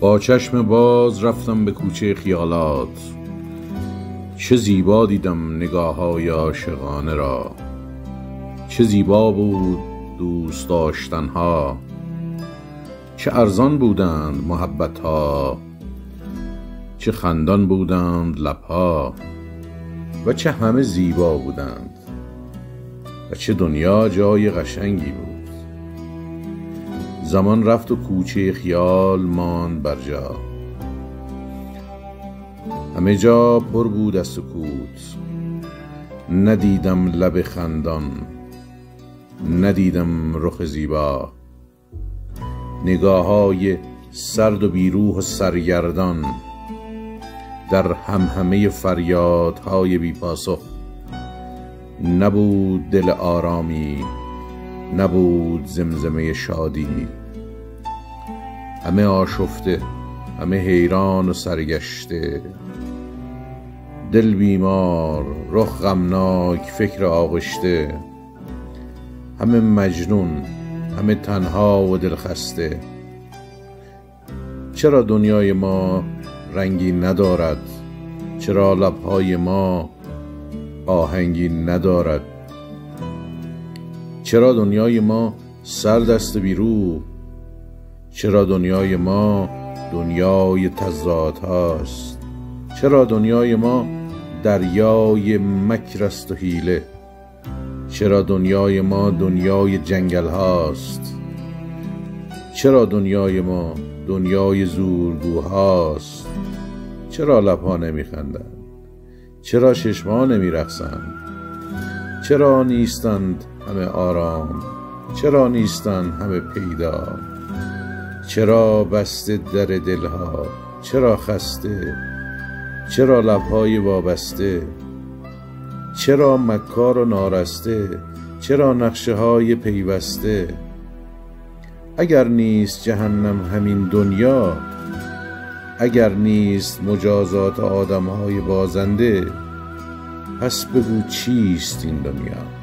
با چشم باز رفتم به کوچه خیالات، چه زیبا دیدم نگاه‌های عاشقانه را. چه زیبا بود دوست داشتنها، چه ارزان بودند محبتها، چه خندان بودند لبها و چه همه زیبا بودند و چه دنیا جای قشنگی بود. زمان رفت و کوچه خیال ماند بر جا، همه جا پر بود از سکوت. ندیدم لب خندان، ندیدم رخ زیبا، نگاه‌های سرد و بیروح و سرگردان در همهمه فریادهای بی پاسخ. نبود دل آرامی، نبود زمزمه شادی. همه آشفته، همه حیران و سرگشته، دل بیمار، رخ غمناک، فکر آغشته. همه مجنون، همه تنها و دلخسته. چرا دنیای ما رنگی ندارد؟ چرا لبهای ما آهنگی ندارد؟ چرا دنیای ما سرد است و بیروح؟ چرا دنیای ما دنیای تضادهاست؟ چرا دنیای ما دریای مکر است و حیله؟ چرا دنیای ما دنیای جنگل هاست؟ چرا دنیای ما دنیای زورگوهاست؟ چرا لبها نمیخندند؟ چرا چشمها نمیرقصند؟ چرا نیستند همه آرام؟ چرا نیستند همه پیدا؟ چرا بسته در دلها؟ چرا خسته؟ چرا لبهای وابسته؟ چرا مکار و نارسته؟ چرا نقشه های پیوسته؟ اگر نیست جهنم همین دنیا، اگر نیست مجازات آدم های بازنده، پس بگو چیست این دنیا؟